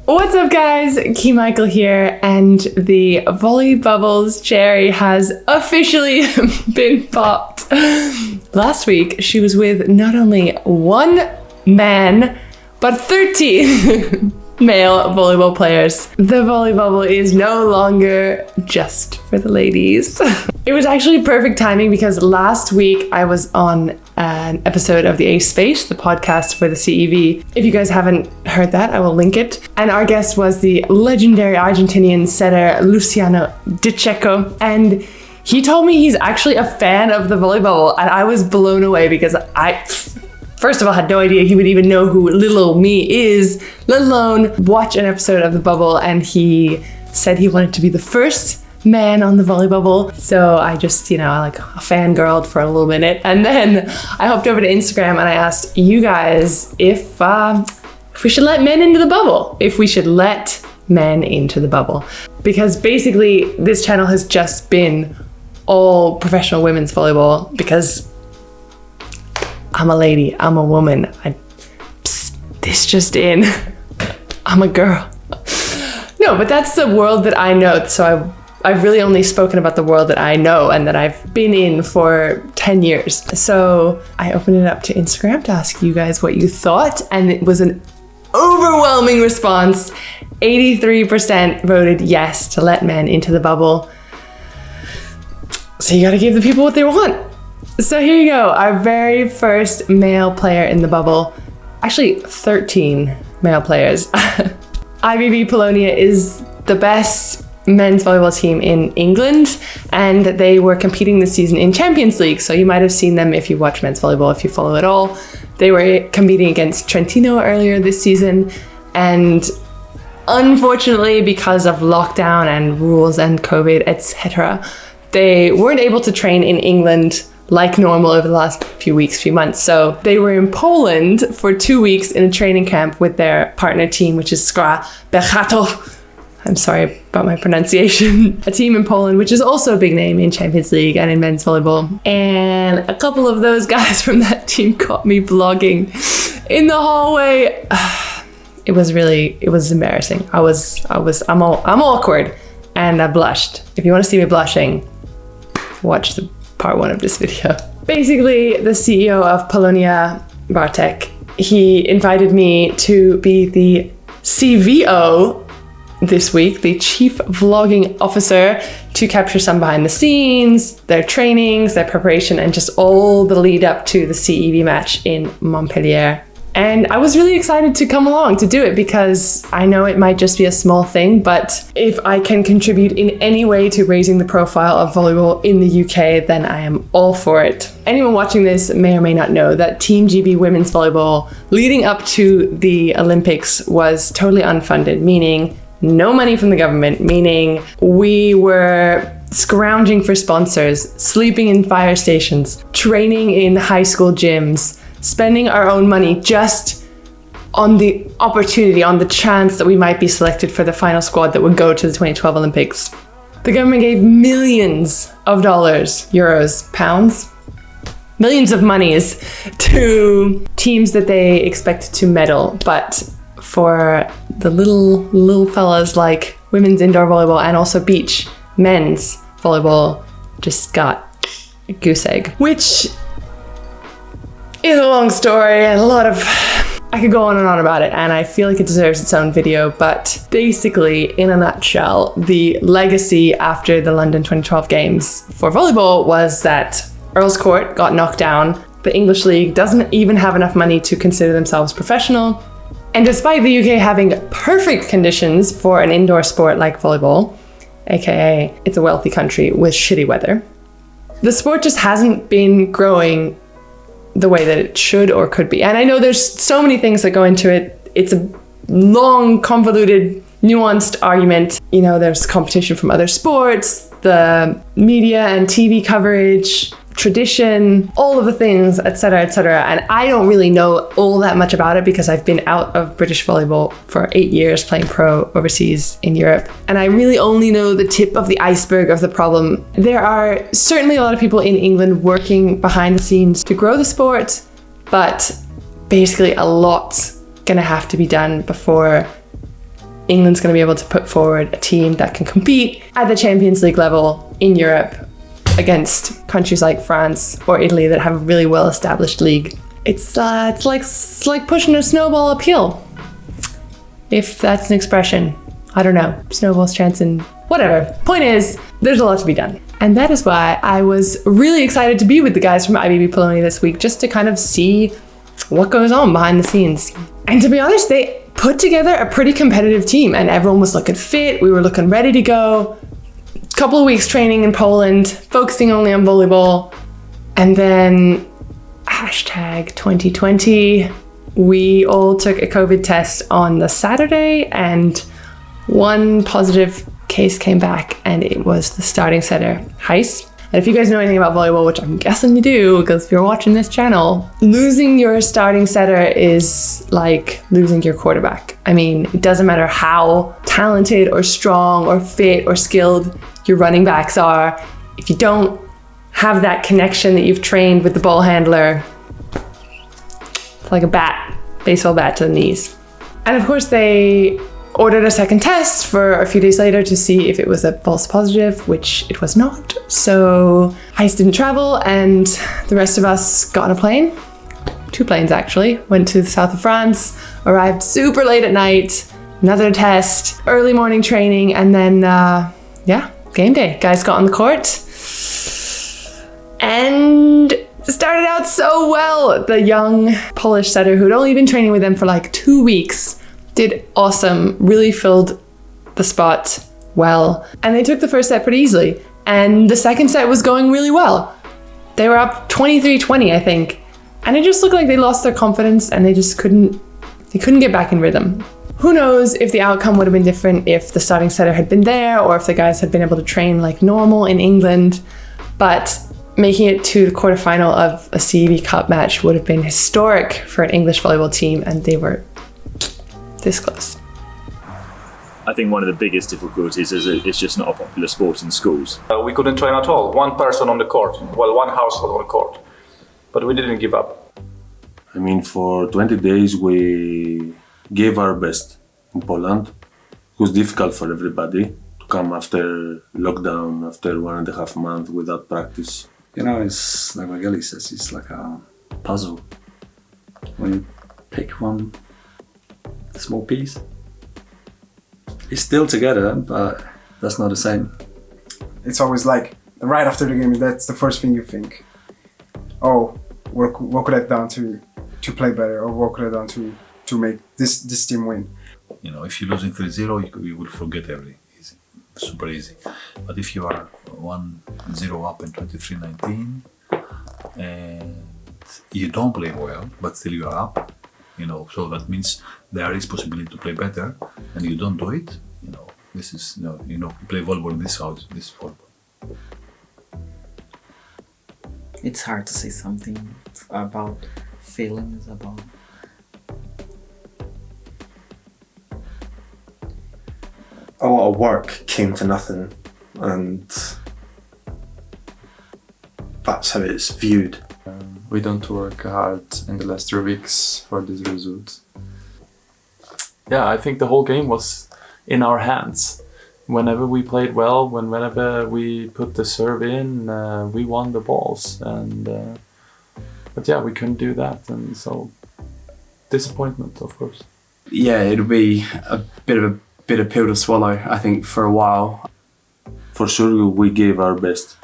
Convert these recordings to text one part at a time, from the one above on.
What's up guys, Key Michael here, and the Volley Bubbles cherry has officially been popped. Last week she was with not only one man, but 13 male volleyball players. The Volley Bubble is no longer just for the ladies. It was actually perfect timing because last week I was on an episode of the Ace Space, the podcast for the CEV. If you guys haven't heard that, I will link it. And our guest was the legendary Argentinian setter Luciano Di Cecco. And he told me he's actually a fan of the Volley Bubble, and I was blown away because I, first of all, had no idea he would even know who little old me is, let alone watch an episode of the Bubble. And he said he wanted to be the first man on the Volley Bubble. So I just, I like fangirled for a little minute. And then I hopped over to Instagram and I asked you guys if we should let men into the bubble. If we should let men into the bubble. Because basically this channel has just been all professional women's volleyball because I'm a lady, I'm a woman. This just in, I'm a girl. No, but that's the world that I know. So I've really only spoken about the world that I know and that I've been in for 10 years. So I opened it up to Instagram to ask you guys what you thought, and it was an overwhelming response. 83% voted yes to let men into the bubble. So you gotta give the people what they want. So here you go, our very first male player in the bubble. Actually, 13 male players. IBB Polonia is the best men's volleyball team in England, and they were competing this season in Champions League. So you might have seen them if you watch men's volleyball, if you follow it all. They were competing against Trentino earlier this season, and unfortunately, because of lockdown and rules and COVID, etc., they weren't able to train in England like normal over the last few months. So they were in Poland for 2 weeks in a training camp with their partner team, which is Skra Bełchatów. I'm sorry about my pronunciation. A team in Poland, which is also a big name in Champions League and in men's volleyball. And a couple of those guys from that team caught me vlogging in the hallway. It was embarrassing. I'm awkward and I blushed. If you want to see me blushing, watch the part 1 of this video. Basically, the CEO of Polonia, Bartek, he invited me to be the CVO this week, the Chief Vlogging Officer, to capture some behind the scenes, their trainings, their preparation, and just all the lead up to the CEV match in Montpellier. And I was really excited to come along to do it because I know it might just be a small thing, but if I can contribute in any way to raising the profile of volleyball in the UK, then I am all for it. Anyone watching this may or may not know that Team GB women's volleyball leading up to the Olympics was totally unfunded, meaning no money from the government, meaning we were scrounging for sponsors, sleeping in fire stations, training in high school gyms, spending our own money just on the opportunity, on the chance that we might be selected for the final squad that would go to the 2012 Olympics. The government gave millions of dollars, euros, pounds, millions of monies to teams that they expected to medal, but for the little fellas like women's indoor volleyball and also beach men's volleyball just got a goose egg, which is a long story and I could go on and on about it, and I feel like it deserves its own video. But basically, in a nutshell, the legacy after the London 2012 games for volleyball was that Earls Court got knocked down. The English League doesn't even have enough money to consider themselves professional. And despite the UK having perfect conditions for an indoor sport like volleyball, aka it's a wealthy country with shitty weather, the sport just hasn't been growing the way that it should or could be. And I know there's so many things that go into it. It's a long, convoluted, nuanced argument. There's competition from other sports, the media and TV coverage, tradition, all of the things, etc., etc. And I don't really know all that much about it because I've been out of British volleyball for 8 years playing pro overseas in Europe. And I really only know the tip of the iceberg of the problem. There are certainly a lot of people in England working behind the scenes to grow the sport, but basically a lot's gonna have to be done before England's going to be able to put forward a team that can compete at the Champions League level in Europe against countries like France or Italy that have a really well-established league. It's like pushing a snowball uphill, if that's an expression. I don't know. Snowball's chancing, whatever. Point is, there's a lot to be done. And that is why I was really excited to be with the guys from IBB Polonia this week, just to kind of see what goes on behind the scenes. And to be honest, they put together a pretty competitive team and everyone was looking fit. We were looking ready to go. Couple of weeks training in Poland, focusing only on volleyball. And then hashtag 2020, we all took a COVID test on the Saturday and one positive case came back and it was the starting setter, Heist. And if you guys know anything about volleyball, which I'm guessing you do, because if you're watching this channel, losing your starting setter is like losing your quarterback. I mean, it doesn't matter how talented or strong or fit or skilled your running backs are. If you don't have that connection that you've trained with the ball handler, it's like a bat, baseball bat to the knees. And of course they ordered a second test for a few days later to see if it was a false positive, which it was not. So Heist didn't travel and the rest of us got on a plane. 2 planes actually. Went to the south of France, arrived super late at night, another test, early morning training, and then game day. Guys got on the court and started out so well. The young Polish setter who'd only been training with them for like 2 weeks did awesome, really filled the spot well. And they took the first set pretty easily. And the second set was going really well. They were up 23-20, I think. And it just looked like they lost their confidence and they couldn't get back in rhythm. Who knows if the outcome would have been different if the starting setter had been there or if the guys had been able to train like normal in England. But making it to the quarterfinal of a CEV Cup match would have been historic for an English volleyball team, and they were this close. I think one of the biggest difficulties is it's just not a popular sport in schools. We couldn't train at all. One person on the court, well, one household on the court. But we didn't give up. I mean, for 20 days we gave our best in Poland. It was difficult for everybody to come after lockdown, after 1.5 months without practice. You know, it's like Michel says, it's like a puzzle. When you pick one small piece, it's still together, but that's not the same. It's always like right after the game, that's the first thing you think. Oh, what could I have done to play better, or what could I have done to make this team win? You know, if you're losing 3-0, you will forget everything. Easy, super easy. But if you are 1-0 up in 23-19 and you don't play well, but still you are up, you know, so that means there is possibility to play better, and you don't do it. You know, this is you play volleyball in this house, this volleyball. It's hard to say something about feelings, about a lot of work came to nothing, and that's how it's viewed. We don't work hard in the last 3 weeks for this result. Yeah, I think the whole game was in our hands. Whenever we played well, whenever we put the serve in, we won the balls. But yeah, we couldn't do that, and so disappointment, of course. Yeah, it'll be a bit of pill to swallow, I think, for a while. For sure, we gave our best.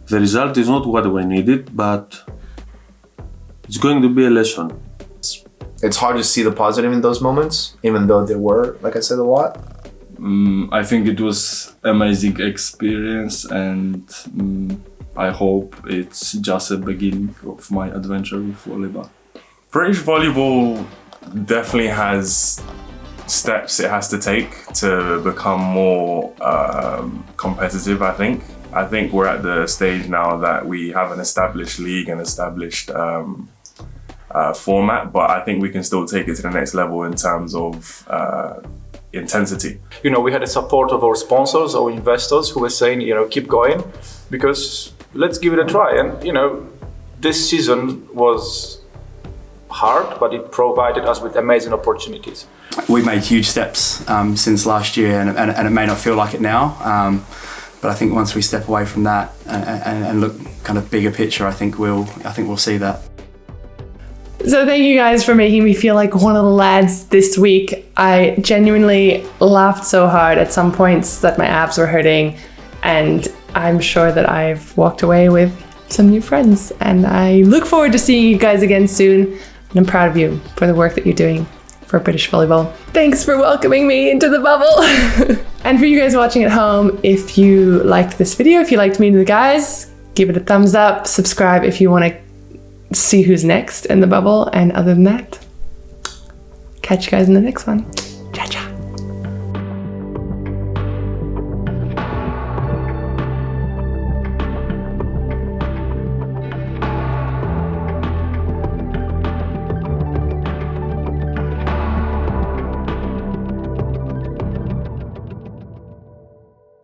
The result is not what we needed, but it's going to be a lesson. It's hard to see the positive in those moments, even though there were, like I said, a lot. I think it was amazing experience, and I hope it's just a beginning of my adventure with volleyball. British volleyball definitely has steps it has to take to become more competitive, I think. I think we're at the stage now that we have an established league and established format, but I think we can still take it to the next level in terms of intensity. You know, we had the support of our sponsors, our investors, who were saying, you know, keep going, because let's give it a try. And, you know, this season was hard, but it provided us with amazing opportunities. We made huge steps since last year, and it may not feel like it now, but I think once we step away from that and look kind of bigger picture, I think we'll see that. So thank you guys for making me feel like one of the lads this week. I genuinely laughed so hard at some points that my abs were hurting, and I'm sure that I've walked away with some new friends, and I look forward to seeing you guys again soon, and I'm proud of you for the work that you're doing for British volleyball. Thanks for welcoming me into the bubble. And for you guys watching at home, if you liked this video, if you liked meeting the guys, give it a thumbs up, subscribe if you want to see who's next in the bubble, and other than that, catch you guys in the next one. Ciao, ciao.